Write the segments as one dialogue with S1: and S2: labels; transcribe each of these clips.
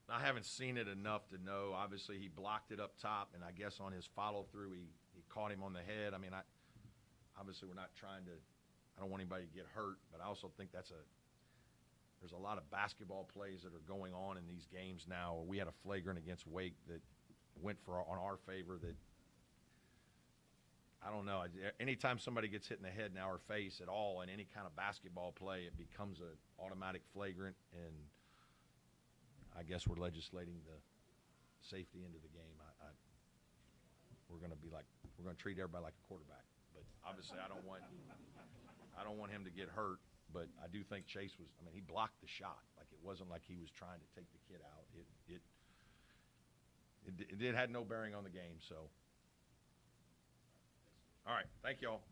S1: I haven't seen it enough to know. Obviously, he blocked it up top, and I guess on his follow through, he caught him on the head. I mean, obviously we're not trying to. I don't want anybody to get hurt, but I also think there's a lot of basketball plays that are going on in these games now. We had a flagrant against Wake that went on our favor. That I don't know. Anytime somebody gets hit in the head in our face at all in any kind of basketball play, it becomes an automatic flagrant, and I guess we're legislating the safety into the game. We're going to treat everybody like a quarterback. But obviously, I don't want him to get hurt. But I do think Chase was. I mean, he blocked the shot. Like it wasn't like he was trying to take the kid out. It had no bearing on the game. So, all right, thank y'all.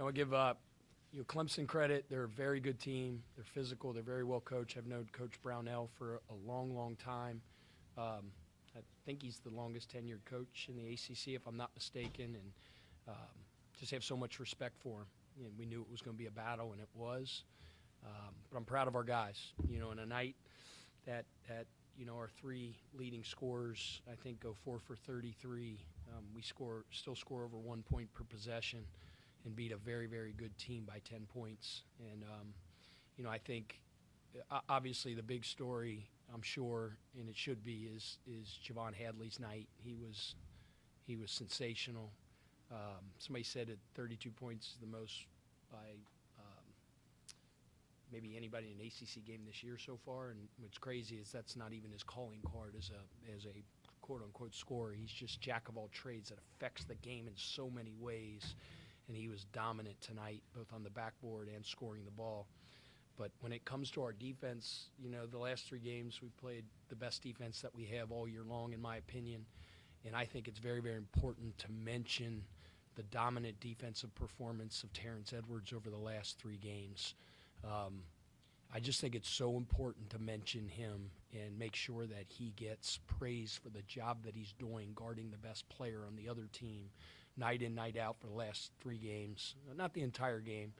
S2: I would give Clemson credit. They're a very good team. They're physical. They're very well coached. I've known Coach Brownell for a long, long time. I think he's the longest tenured coach in the ACC, if I'm not mistaken, and just have so much respect for him. And we knew it was going to be a battle, and it was. But I'm proud of our guys. In a night that our three leading scorers, I think, go 4 for 33. We still score over 1 point per possession and beat a very, very good team by 10 points. And, I think obviously the big story, I'm sure, and it should be, is Javon Hadley's night. He was sensational. Somebody said that 32 points is the most by maybe anybody in an ACC game this year so far. And what's crazy is that's not even his calling card as a quote-unquote scorer. He's just jack of all trades that affects the game in so many ways. And he was dominant tonight, both on the backboard and scoring the ball. But when it comes to our defense, the last 3 games we've played the best defense that we have all year long, in my opinion. And I think it's very, very important to mention the dominant defensive performance of Terrence Edwards over the last 3 games. I just think it's so important to mention him and make sure that he gets praise for the job that he's doing guarding the best player on the other team night in, night out for the last 3 games. Not the entire game.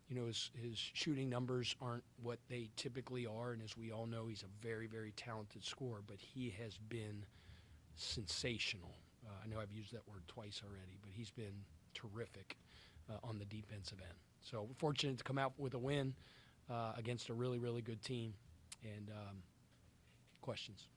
S2: His shooting numbers aren't what they typically are, and as we all know, he's a very, very talented scorer, but he has been sensational. I know I've used that word twice already, but he's been terrific on the defensive end. So we're fortunate to come out with a win against a really, really good team. And questions?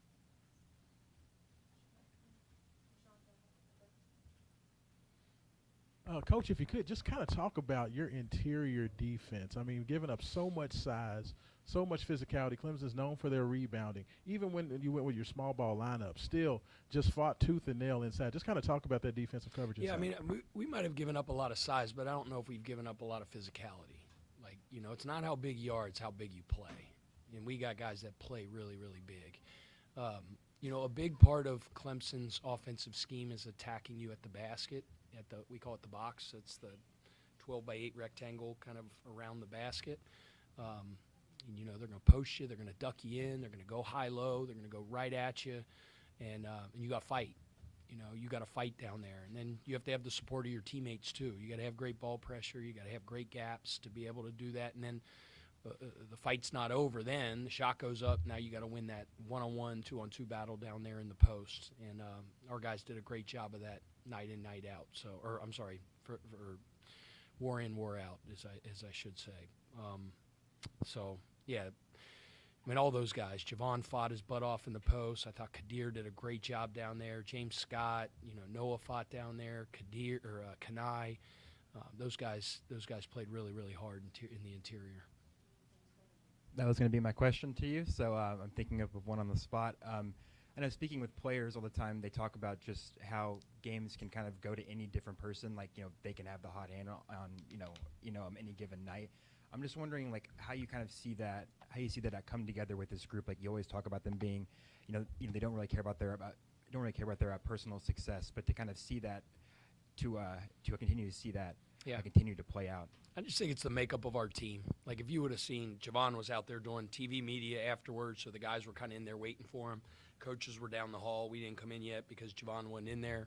S3: Coach, if you could, just kind of talk about your interior defense. I mean, giving up so much size, so much physicality. Clemson's known for their rebounding. Even when you went with your small ball lineup, still just fought tooth and nail inside. Just kind of talk about that defensive coverage.
S2: Yeah, inside. I mean, we might have given up a lot of size, but I don't know if we've given up a lot of physicality. Like, it's not how big you are, it's how big you play. And we got guys that play really, really big. A big part of Clemson's offensive scheme is attacking you at the basket. We call it the box. It's the 12-by-8 rectangle kind of around the basket. They're going to post you. They're going to duck you in. They're going to go high-low. They're going to go right at you. And you got to fight. You got to fight down there. And then you have to have the support of your teammates, too. You got to have great ball pressure. You got to have great gaps to be able to do that. And then the fight's not over then. The shot goes up. Now you got to win that one-on-one, two-on-two battle down there in the post. And our guys did a great job of that night in, night out. For war in, war out, as I should say. Yeah, I mean, all those guys. Javon fought his butt off in the post. I thought Kadir did a great job down there. James Scott, Noah fought down there. Kanai, those guys played really, really hard in the interior.
S4: That was going to be my question to you, so I'm thinking of one on the spot. I know speaking with players all the time, they talk about just how games can kind of go to any different person. Like, they can have the hot hand on any given night. I'm just wondering, like, how you kind of see that, come together with this group. Like, you always talk about them being, they don't really care about their personal success, but to kind of see that, to continue to see that, continue to play out.
S2: I just think it's the makeup of our team. Like, if you would have seen, Javon was out there doing TV media afterwards, so the guys were kind of in there waiting for him. Coaches were down the hall. We didn't come in yet because Javon wasn't in there.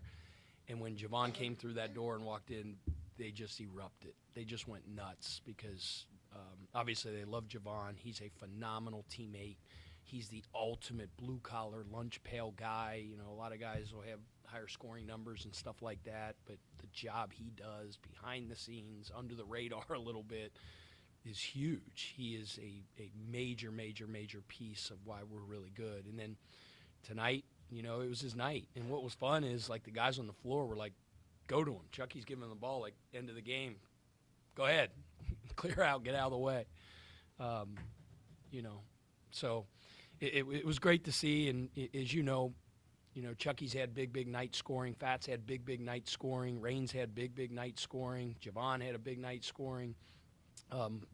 S2: And when Javon came through that door and walked in, they just erupted. They just went nuts because obviously they love Javon. He's a phenomenal teammate. He's the ultimate blue-collar, lunch pail guy. A lot of guys will have higher scoring numbers and stuff like that, but the job he does behind the scenes, under the radar a little bit, is huge. He is a major, major, major piece of why we're really good. And then tonight, it was his night. And what was fun is, like, the guys on the floor were like, go to him. Chucky's giving him the ball, like, end of the game. Go ahead. Clear out. Get out of the way. So it was great to see. And as Chucky's had big night scoring. Fats had big night scoring. Raines had big night scoring. Javon had a big night scoring.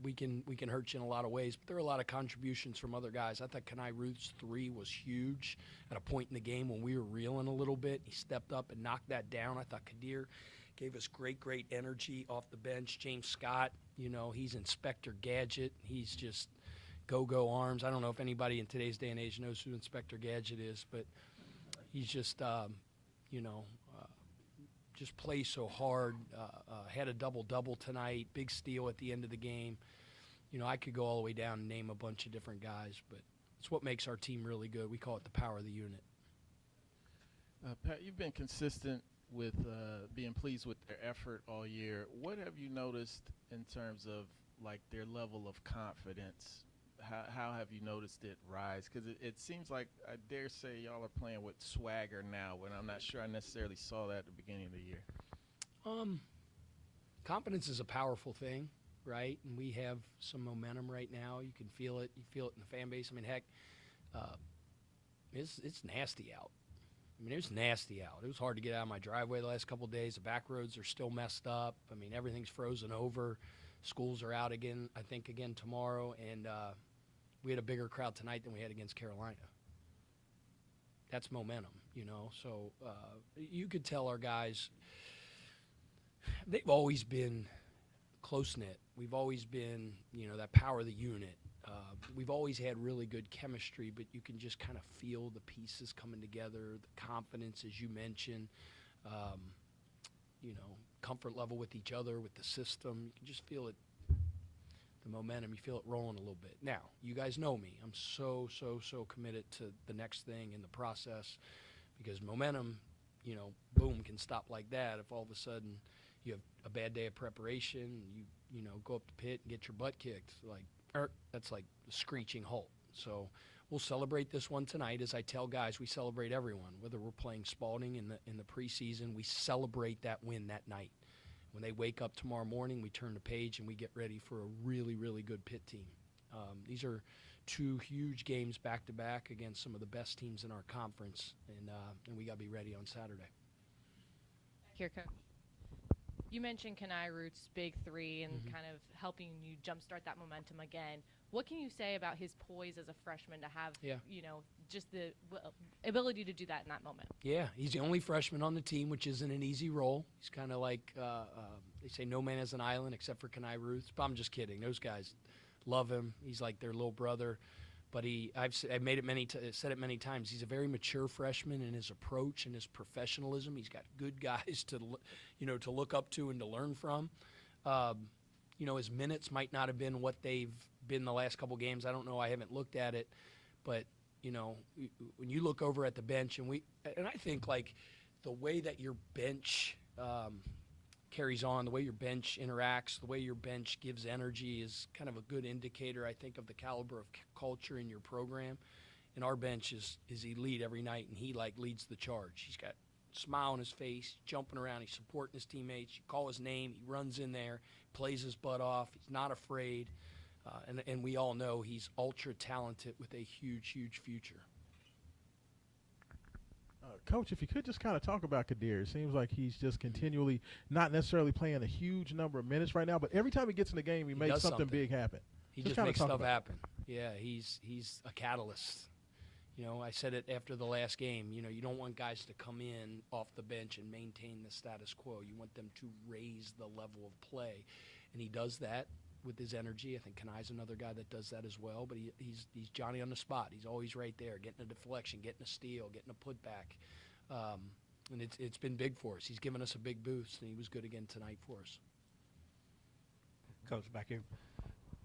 S2: We can hurt you in a lot of ways, but there are a lot of contributions from other guys. I thought Kanai Ruth's 3 was huge at a point in the game when we were reeling a little bit. He stepped up and knocked that down. I thought Kadir gave us great energy off the bench. James Scott, he's Inspector Gadget. He's just go arms. I don't know if anybody in today's day and age knows who Inspector Gadget is, but he's just, just plays so hard. Had a double-double tonight, big steal at the end of the game. I could go all the way down and name a bunch of different guys, but it's what makes our team really good. We call it the power of the unit.
S5: Pat, you've been consistent with being pleased with their effort all year. What have you noticed in terms of, like, their level of confidence? How have you noticed it rise? Because it seems like, I dare say, y'all are playing with swagger now, when I'm not sure I necessarily saw that at the beginning of the year.
S2: Confidence is a powerful thing, right? And we have some momentum right now. You can feel it. You feel it in the fan base. I mean, heck, it's nasty out. I mean, it was nasty out. It was hard to get out of my driveway the last couple of days. The back roads are still messed up. I mean, everything's frozen over. Schools are out again, I think, again tomorrow. And we had a bigger crowd tonight than we had against Carolina. That's momentum, So you could tell our guys, they've always been close-knit. We've always been, that power of the unit. We've always had really good chemistry, but you can just kind of feel the pieces coming together, the confidence, as you mentioned, comfort level with each other, with the system. You can just feel it, the momentum. You feel it rolling a little bit. Now, you guys know me. I'm so committed to the next thing in the process, because momentum, boom, can stop like that if all of a sudden you have a bad day of preparation, you go up the pit and get your butt kicked. That's like a screeching halt. So we'll celebrate this one tonight. As I tell guys, we celebrate everyone. Whether we're playing Spalding in the preseason, we celebrate that win that night. When they wake up tomorrow morning, we turn the page and we get ready for a really good pit team. These are two huge games back-to-back against some of the best teams in our conference, and we got to be ready on Saturday.
S6: Here, Coach. You mentioned Kenai Root's big three and kind of helping you jumpstart that momentum again. What can you say about his poise as a freshman to have, just the ability to do that in that moment? Yeah,
S2: he's the only freshman on the team, which isn't an easy role. He's kind of like, they say no man has an island except for Kenai Ruth. But I'm just kidding. Those guys love him. He's like their little brother. But I've said it many times. He's a very mature freshman in his approach and his professionalism. He's got good guys to look up to and to learn from. His minutes might not have been what they've been the last couple games. I don't know. I haven't looked at it, but when you look over at the bench, and I think, like, the way that your bench carries on, the way your bench interacts, the way your bench gives energy is kind of a good indicator, I think, of the caliber of culture in your program. And our bench is elite every night, and he, leads the charge. He's got a smile on his face, jumping around, he's supporting his teammates. You call his name, he runs in there, plays his butt off. He's not afraid. And we all know he's ultra talented with a huge future.
S3: Coach, if you could just kind of talk about Kadir. It seems like he's just continually not necessarily playing a huge number of minutes right now, but every time he gets in the game, he makes something big happen.
S2: He just makes stuff happen. Yeah, he's a catalyst. I said it after the last game. You don't want guys to come in off the bench and maintain the status quo. You want them to raise the level of play, and he does that with his energy. I think Kanai's another guy that does that as well, but he's Johnny on the spot. He's always right there, getting a deflection, getting a steal, getting a putback. And it's been big for us. He's given us a big boost, and he was good again tonight for us.
S7: Coach, back here.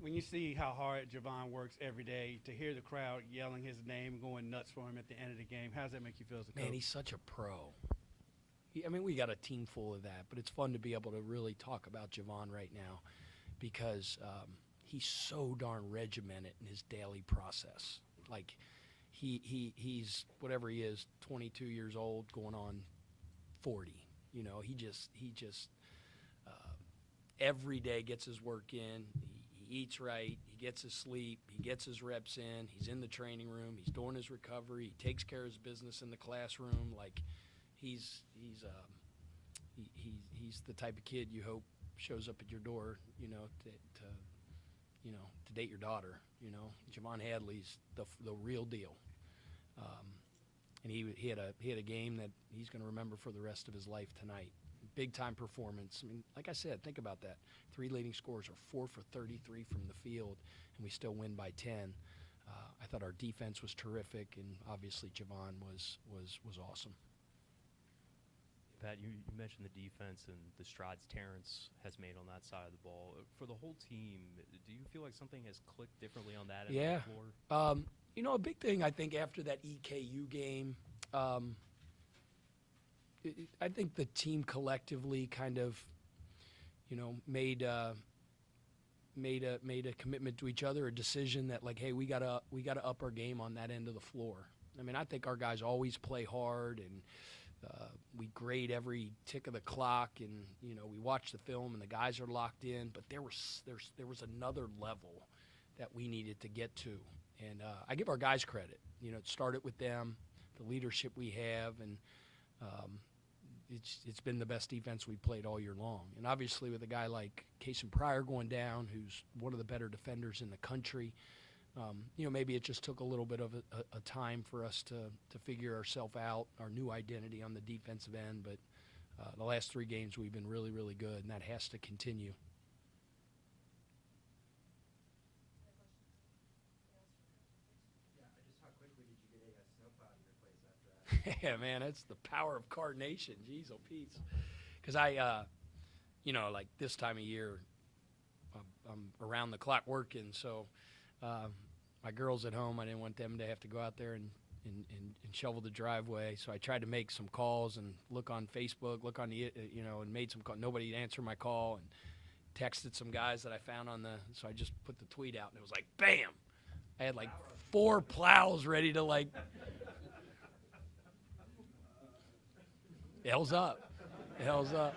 S7: When you see how hard Javon works every day, to hear the crowd yelling his name, going nuts for him at the end of the game, how does that make you feel as a coach?
S2: Man, he's such a pro. We got a team full of that, but it's fun to be able to really talk about Javon right now, because he's so darn regimented in his daily process. Like, he's whatever he is, 22 years old, going on 40. He just every day gets his work in. He eats right. He gets his sleep. He gets his reps in. He's in the training room. He's doing his recovery. He takes care of his business in the classroom. Like, he's the type of kid you hope shows up at your door, to date your daughter. Javon Hadley's the real deal, and he had a game that he's going to remember for the rest of his life tonight. big-time performance. I mean, like I said, think about that. 3 leading scorers are 4 for 33 from the field, and we still win by 10. I thought our defense was terrific, and obviously Javon was awesome.
S8: Pat, you mentioned the defense and the strides Terrence has made on that side of the ball. For the whole team, do you feel like something has clicked differently on that end of the floor?
S2: You know, a big thing I think after that EKU game, I think the team collectively kind of, you know, made a commitment to each other, a decision that like, hey, we gotta up our game on that end of the floor. I mean, I think our guys always play hard, and we grade every tick of the clock, and you know, we watch the film, and the guys are locked in. But there was another level that we needed to get to, and I give our guys credit. You know, it started with them, the leadership we have, and it's been the best defense we've played all year long. And obviously with a guy like Cason Pryor going down, who's one of the better defenders in the country, you know, maybe it just took a little bit of a time for us to figure ourselves out, our new identity on the defensive end. But the last 3 games we've been really, really good, and that has to continue. Yeah, man, that's the power of Card Nation. Jeez, oh, Pete. Because you know, like this time of year, I'm around the clock working, so my girls at home, I didn't want them to have to go out there and shovel the driveway. So I tried to make some calls and look on Facebook, look on the, you know, and made some calls. Nobody answered my call, and texted some guys that I found on the, so I just put the tweet out, and it was like, bam! I had like 4 plows ready to like, hell's up. Hell's up.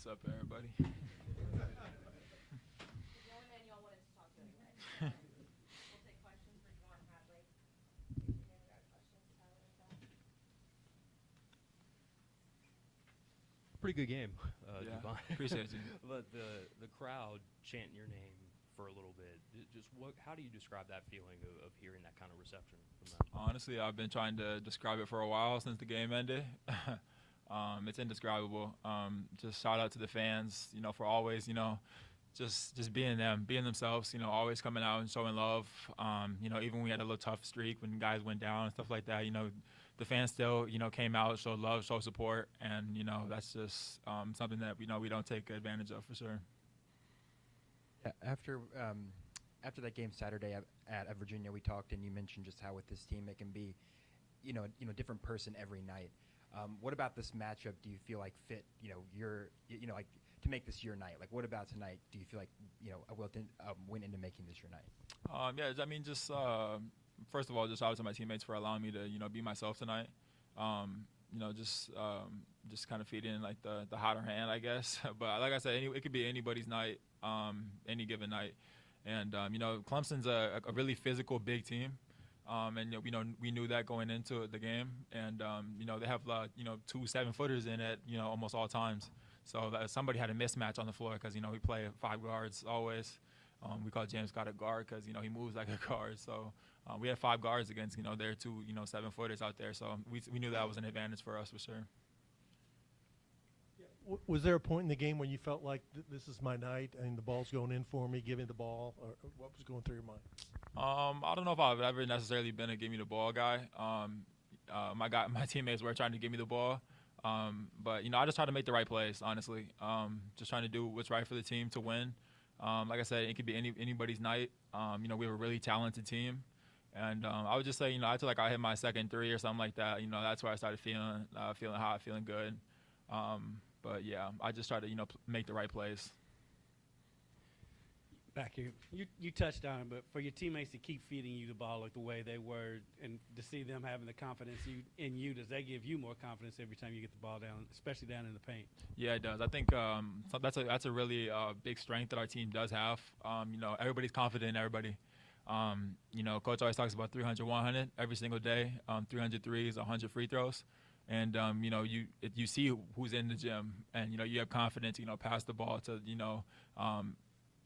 S9: What's up, everybody?
S6: The only man y'all wanted to talk to anyway. We'll take questions for Javon and Hadley. Anyone got questions? Tyler, anything?
S8: Pretty good game,
S9: Yeah,
S8: Javon.
S9: appreciate you.
S8: But the crowd chanting your name for a little bit, just how do you describe that feeling of hearing that kind of reception from them?
S9: Honestly, I've been trying to describe it for a while since the game ended. It's indescribable. Just shout out to the fans, for always, just being them, being themselves, always coming out and showing love. Even when we had a little tough streak when guys went down and stuff like that, the fans still, came out, showed love, showed support, and, that's just something that, we don't take advantage of for sure.
S4: After that game Saturday at Virginia, we talked, and you mentioned just how with this team it can be, a different person every night. What about this matchup do you feel like fit, your, like to make this your night? Like, what about tonight do you feel like, went into making this your night?
S9: Yeah, I mean, just first of all, just shout out to my teammates for allowing me to, be myself tonight. Just kind of feeding like the hotter hand, I guess. But like I said, it could be anybody's night, any given night. And Clemson's a really physical, big team. And we knew that going into the game. And they have 2 7-footers in it, almost all times. So somebody had a mismatch on the floor because we play 5 guards always. We call James Scott a guard because he moves like a guard. So we had 5 guards against their 2 7-footers out there. So we knew that was an advantage for us for sure.
S10: Was there a point in the game when you felt like this is my night and the ball's going in for me, give me the ball, or what was going through your mind?
S9: I don't know if I've ever necessarily been a give me the ball guy. My teammates were trying to give me the ball, but I just try to make the right plays. Honestly, just trying to do what's right for the team to win. Like I said, it could be anybody's night. We have a really talented team, and I would just say, I feel like I hit my second 3 or something like that. That's where I started feeling hot, feeling good. But yeah, I just try to make the right plays.
S7: Back here, you touched on it, but for your teammates to keep feeding you the ball like the way they were, and to see them having the confidence in you, does that give you more confidence every time you get the ball down, especially down in the paint?
S9: Yeah, it does. I think that's a really big strength that our team does have. Everybody's confident in everybody. Coach always talks about 300-100 every single day, 300 threes, 100 free throws. And, you see who's in the gym, and, you have confidence, pass the ball to,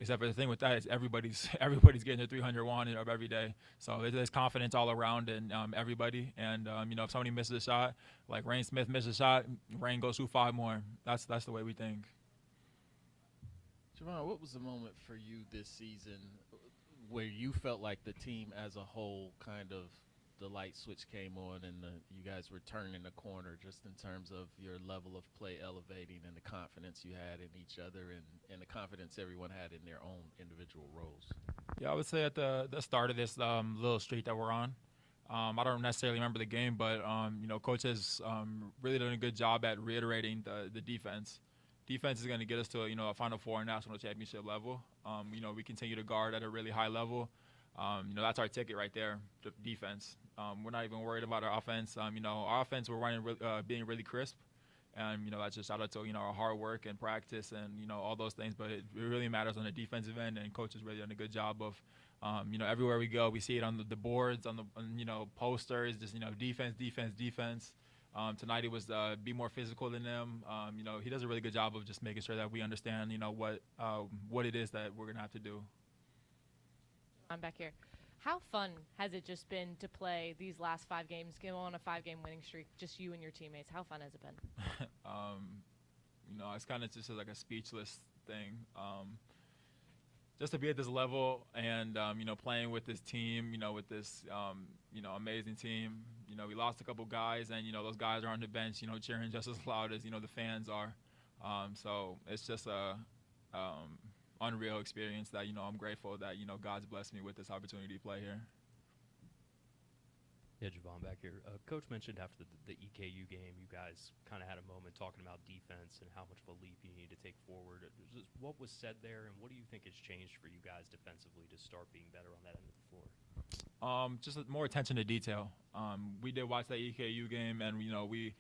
S9: except for the thing with that is everybody's getting their 300-100 of every day. So there's confidence all around in everybody. And, if somebody misses a shot, like Rain Smith misses a shot, Rain goes through 5 more. That's the way we think.
S5: Javon, what was the moment for you this season where you felt like the team as a whole kind of the light switch came on and you guys were turning the corner just in terms of your level of play elevating and the confidence you had in each other and the confidence everyone had in their own individual roles?
S9: Yeah, I would say at the start of this little streak that we're on, I don't necessarily remember the game, but, Coach has really done a good job at reiterating the defense. Defense is going to get us to, a Final Four national championship level. We continue to guard at a really high level. That's our ticket right there, the defense. We're not even worried about our offense. Our offense, we're running being really crisp. And, that's just shout out to, our hard work and practice and, all those things. But it really matters on the defensive end, and Coach has really done a good job of, everywhere we go, we see it on the boards, on the, posters, just, defense. Tonight it was be more physical than them. He does a really good job of just making sure that we understand, what it is that we're going to have to do.
S6: I'm back here. How fun has it just been to play these last 5 games, go on a 5-game winning streak, just you and your teammates? How fun has it been?
S9: It's kind of just like a speechless thing. Just to be at this level and, playing with this team, with this, amazing team. We lost a couple guys, and, those guys are on the bench, cheering just as loud as, the fans are. So it's just a unreal experience that, I'm grateful that, God's blessed me with this opportunity to play here.
S8: Yeah, Javon back here. Coach mentioned after the EKU game, you guys kind of had a moment talking about defense and how much of a leap you need to take forward. Just what was said there, and what do you think has changed for you guys defensively to start being better on that end of the floor?
S9: Just more attention to detail. We did watch that EKU game, and we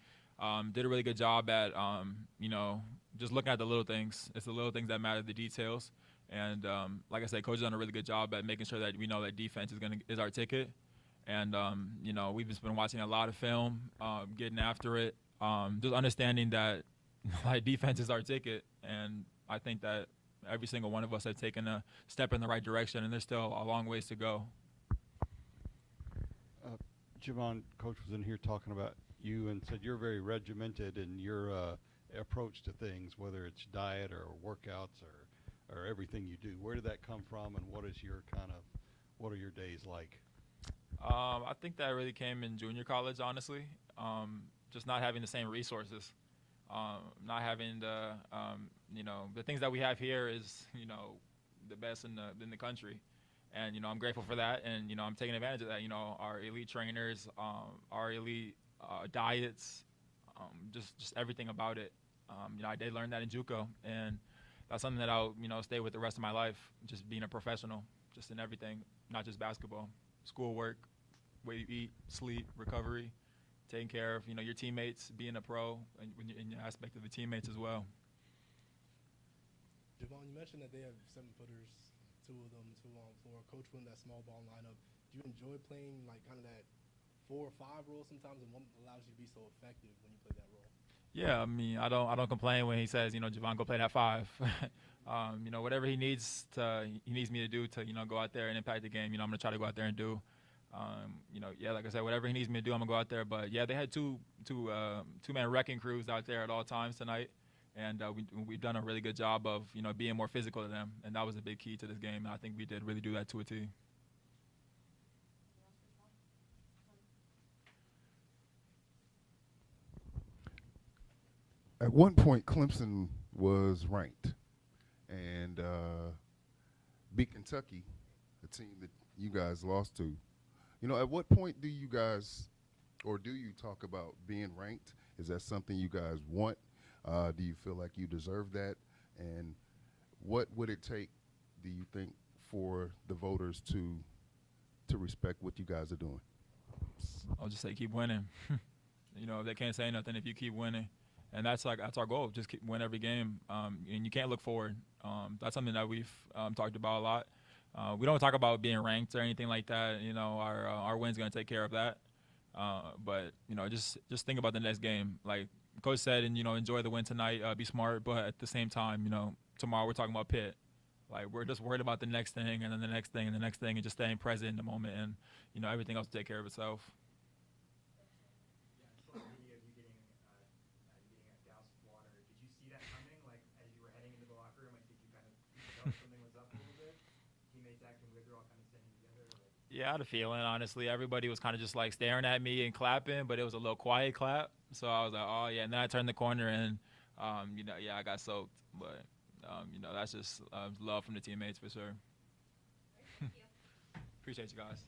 S9: did a really good job at just looking at the little things. It's the little things that matter, the details. And like I said, coach has done a really good job at making sure that we know that defense is our ticket. And you know, we've just been watching a lot of film, getting after it, just understanding that like defense is our ticket. And I think that every single one of us have taken a step in the right direction, and there's still a long ways to go.
S11: Javon, Coach was in here talking about you and said you're very regimented in your approach to things, whether it's diet or workouts or everything you do. Where did that come from, and what are your days like?
S9: I think that really came in junior college, honestly. Just not having the same resources, not having the, you know, the things that we have here is, you know, the best in the country. And, you know, I'm grateful for that. And, you know, I'm taking advantage of that. You know, our elite trainers, our elite diets, just everything about it. You know, I did learn that in JUCO. And that's something that I'll, you know, stay with the rest of my life, just being a professional, just in everything, not just basketball, schoolwork, way you eat, sleep, recovery, taking care of, you know, your teammates, being a pro, and in your aspect of the teammates as well.
S12: Javon, you mentioned that they have 7-footers, two of them, two on floor. Coach went that small ball lineup. Do you enjoy playing like kind of that 4 or 5 role sometimes, and what allows you to be so effective when you play that role?
S9: Yeah, I mean, I don't complain when he says, you know, Javon, go play that 5. You know, whatever he needs me to do to, you know, go out there and impact the game. You know, I'm gonna try to go out there and do. You know, yeah, like I said, whatever he needs me to do, I'm gonna go out there. But yeah, they had two-man wrecking crews out there at all times tonight, and we've done a really good job of, you know, being more physical to them, and that was a big key to this game. And I think we did really do that to a T.
S13: At one point, Clemson was ranked and beat Kentucky, a team that you guys lost to. You know, at what point do you guys, or do you talk about being ranked? Is that something you guys want? Do you feel like you deserve that? And what would it take, do you think, for the voters to respect what you guys are doing?
S9: I'll just say keep winning. You know, they can't say nothing if you keep winning. And that's our goal, just keep win every game. And you can't look forward. That's something that we've talked about a lot. We don't talk about being ranked or anything like that. You know, our win's going to take care of that. But, you know, just think about the next game. Like Coach said, and, you know, enjoy the win tonight, be smart. But at the same time, you know, tomorrow we're talking about Pitt. Like, we're just worried about the next thing and then the next thing and the next thing and just staying present in the moment. And, you know, everything else will take care of itself. Yeah, I had a feeling, honestly. Everybody was kind of just like staring at me and clapping, but it was a little quiet clap. So I was like, oh, yeah. And then I turned the corner and, you know, yeah, I got soaked. But, you know, that's just love from the teammates for sure. Appreciate you guys.